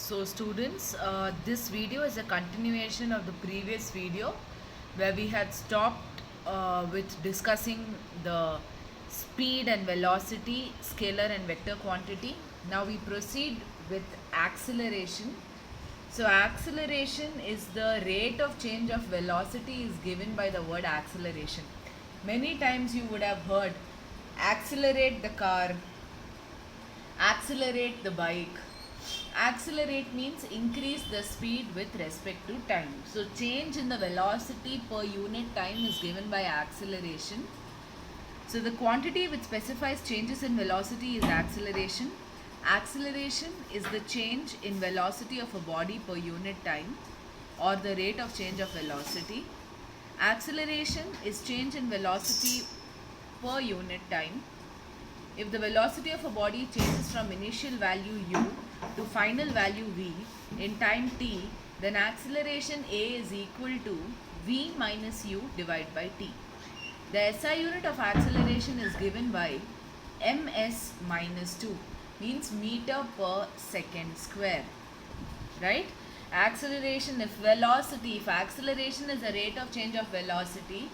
So students, this video is a continuation of the previous video where we had stopped with discussing the speed and velocity, scalar and vector quantity. Now we proceed with acceleration. So acceleration is the rate of change of velocity is given by the word acceleration. Many times you would have heard accelerate the car, accelerate the bike. Accelerate means increase the speed with respect to time. So change in the velocity per unit time is given by acceleration. So the quantity which specifies changes in velocity is acceleration. Acceleration is the change in velocity of a body per unit time or the rate of change of velocity. Acceleration is change in velocity per unit time. If the velocity of a body changes from initial value u to final value v in time t, then acceleration a is equal to v minus u divided by t. The SI unit of acceleration is given by ms minus 2, means meter per second square, right? Acceleration, if acceleration is a rate of change of velocity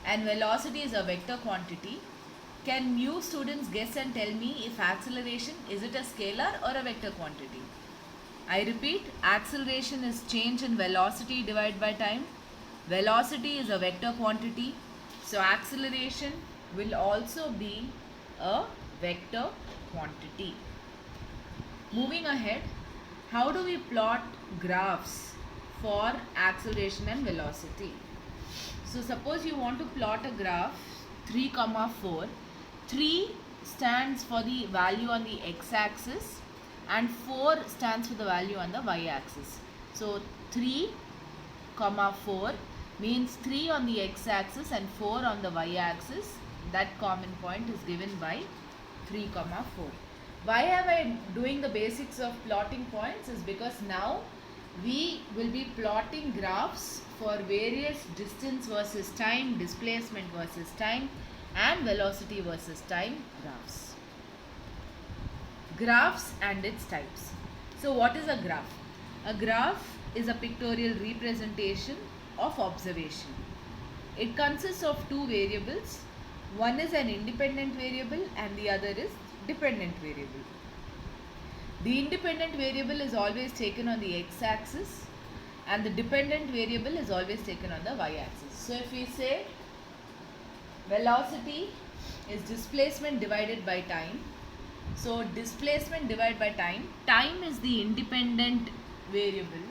and velocity is a vector quantity, can you students guess and tell me if acceleration, is it a scalar or a vector quantity? I repeat, acceleration is change in velocity divided by time. Velocity is a vector quantity. So acceleration will also be a vector quantity. Moving ahead, how do we plot graphs for acceleration and velocity? So suppose you want to plot a graph 3, 4. 3 stands for the value on the x-axis and 4 stands for the value on the y-axis. So 3, 4 means 3 on the x-axis and 4 on the y-axis. That common point is given by 3, 4. Why am I doing the basics of plotting points? Is because now we will be plotting graphs for various distance versus time, displacement versus time, and velocity versus time graphs. Graphs and its types. So what is a graph? A graph is a pictorial representation of observation. It consists of two variables. One is an independent variable and the other is dependent variable. The independent variable is always taken on the x-axis and the dependent variable is always taken on the y-axis. So if we say velocity is displacement divided by time. So displacement divided by time. Time is the independent variable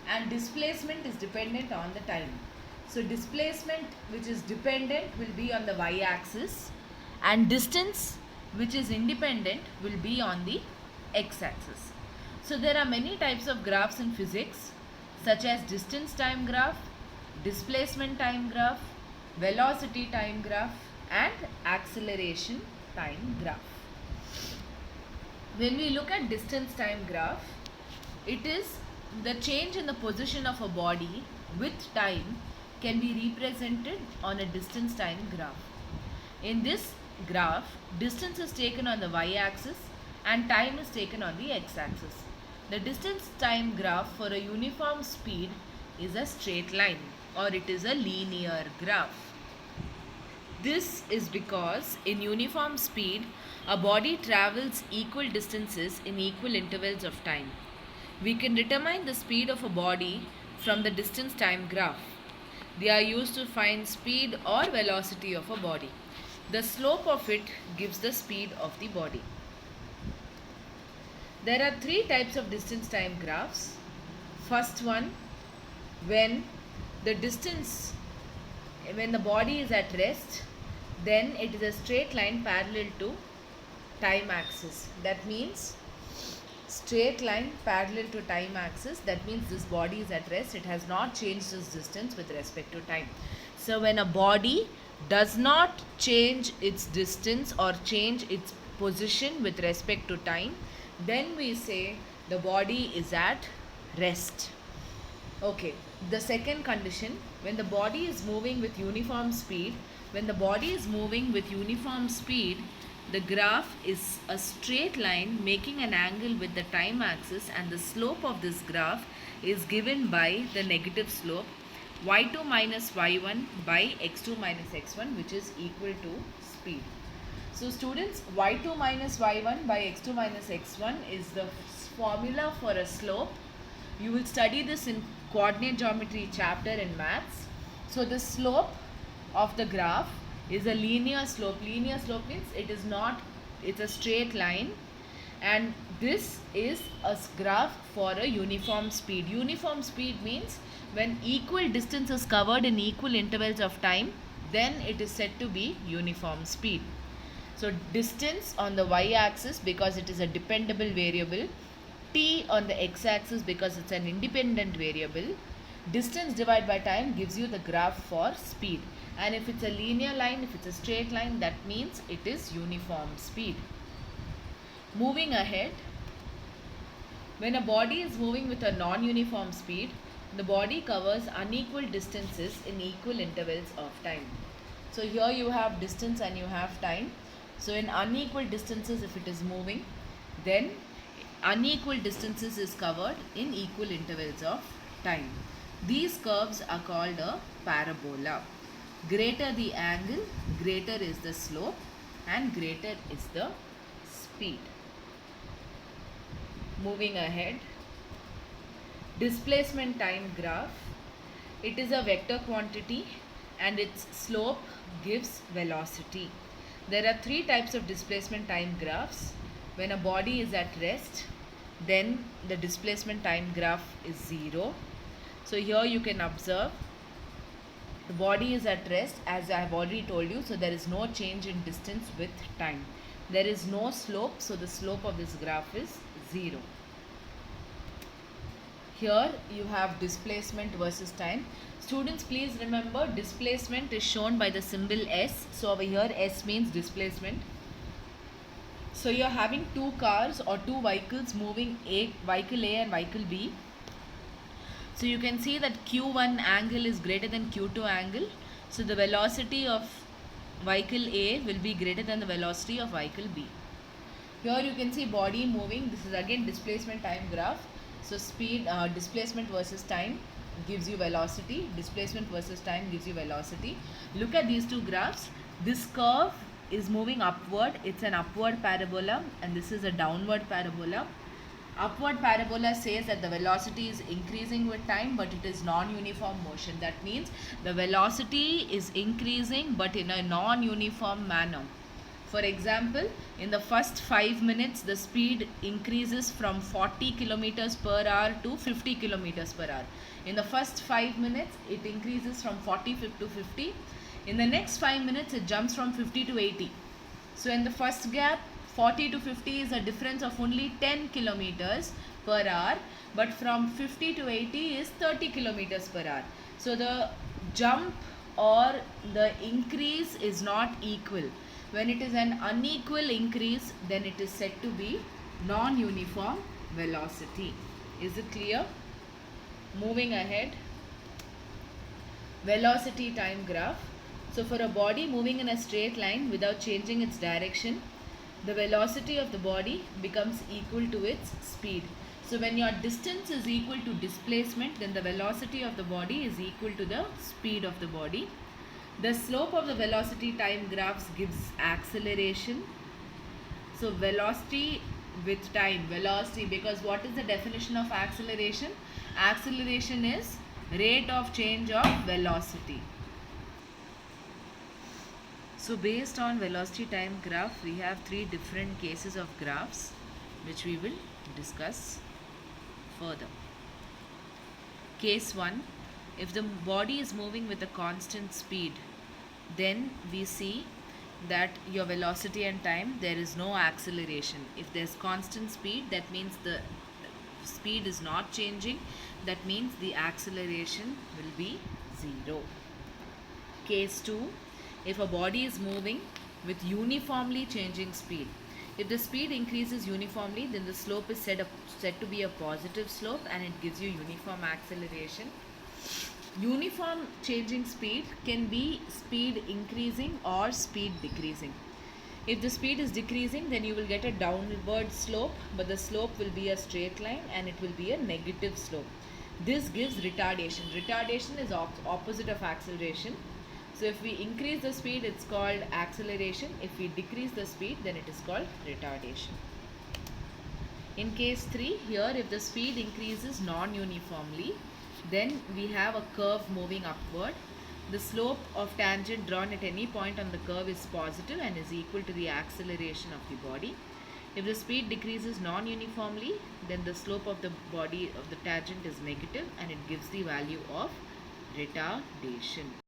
and displacement is dependent on the time. So displacement which is dependent will be on the y-axis and distance which is independent will be on the x-axis. So there are many types of graphs in physics such as distance time graph, displacement time graph, velocity time graph and acceleration time graph. When we look at distance time graph, it is the change in the position of a body with time can be represented on a distance time graph. In this graph, distance is taken on the y-axis and time is taken on the x-axis. The distance time graph for a uniform speed is a straight line or it is a linear graph. This is because in uniform speed, a body travels equal distances in equal intervals of time. We can determine the speed of a body from the distance time graph. They are used to find speed or velocity of a body. The slope of it gives the speed of the body. There are three types of distance time graphs. First one, when the body is at rest, then it is a straight line parallel to time axis. That means straight line parallel to time axis. That means this body is at rest. It has not changed its distance with respect to time. So when a body does not change its distance or change its position with respect to time, then we say the body is at rest. Okay, the second condition, when the body is moving with uniform speed, The graph is a straight line making an angle with the time axis, and the slope of this graph is given by the negative slope y2 minus y1 by x2 minus x1, which is equal to speed. So students, y2 minus y1 by x2 minus x1 is the formula for a slope. You will study this in coordinate geometry chapter in maths. So the slope of the graph is a linear slope. Linear slope means it's a straight line, and this is a graph for a uniform speed. Uniform speed means when equal distance is covered in equal intervals of time, then it is said to be uniform speed. So distance on the y-axis because it is a dependable variable, t on the x-axis because it's an independent variable. Distance divided by time gives you the graph for speed. And if it's a linear line, if it's a straight line, that means it is uniform speed. Moving ahead, when a body is moving with a non-uniform speed, the body covers unequal distances in equal intervals of time. So here you have distance and you have time. So in unequal distances, if it is moving, then unequal distances is covered in equal intervals of time. These curves are called a parabola. Greater the angle, greater is the slope, and greater is the speed. Moving ahead, displacement time graph. It is a vector quantity and its slope gives velocity. There are three types of displacement time graphs. When a body is at rest, then the displacement time graph is 0. So here you can observe the body is at rest, as I have already told you, so there is no change in distance with time. There is no slope, so the slope of this graph is 0. Here you have displacement versus time. Students, please remember displacement is shown by the symbol S. So over here S means displacement. So you are having two cars or two vehicles moving, vehicle A and vehicle B. So you can see that Q1 angle is greater than Q2 angle. So the velocity of vehicle A will be greater than the velocity of vehicle B. Here you can see body moving. This is again displacement time graph. So speed, displacement versus time gives you velocity. Displacement versus time gives you velocity. Look at these two graphs. This curve is moving upward. It's an upward parabola, and this is a downward parabola. Upward parabola says that the velocity is increasing with time, but it is non-uniform motion. That means the velocity is increasing but in a non-uniform manner. For example, in the first 5 minutes, the speed increases from 40 kilometers per hour to 50 kilometers per hour. In the first 5 minutes, it increases from 40 to 50. In the next 5 minutes, it jumps from 50 to 80. So in the first gap, 40 to 50 is a difference of only 10 kilometers per hour, but from 50 to 80 is 30 kilometers per hour. So the jump or the increase is not equal. When it is an unequal increase, then it is said to be non-uniform velocity. Is it clear? Moving ahead, velocity time graph. So for a body moving in a straight line without changing its direction, the velocity of the body becomes equal to its speed. So when your distance is equal to displacement, then the velocity of the body is equal to the speed of the body. The slope of the velocity time graphs gives acceleration. So velocity with time, velocity, because what is the definition of acceleration? Acceleration is rate of change of velocity. So based on velocity time graph, we have three different cases of graphs which we will discuss further. Case 1, if the body is moving with a constant speed, then we see that your velocity and time, there is no acceleration. If there's constant speed, that means the speed is not changing. That means the acceleration will be 0. Case 2, if a body is moving with uniformly changing speed. If the speed increases uniformly, then the slope is said to be a positive slope and it gives you uniform acceleration. Uniform changing speed can be speed increasing or speed decreasing. If the speed is decreasing, then you will get a downward slope, but the slope will be a straight line and it will be a negative slope. This gives retardation. Retardation is opposite of acceleration. So if we increase the speed, it's called acceleration. If we decrease the speed, then it is called retardation. In case 3, here if the speed increases non-uniformly, then we have a curve moving upward. The slope of tangent drawn at any point on the curve is positive and is equal to the acceleration of the body. If the speed decreases non-uniformly, then the slope of the body of the tangent is negative and it gives the value of retardation.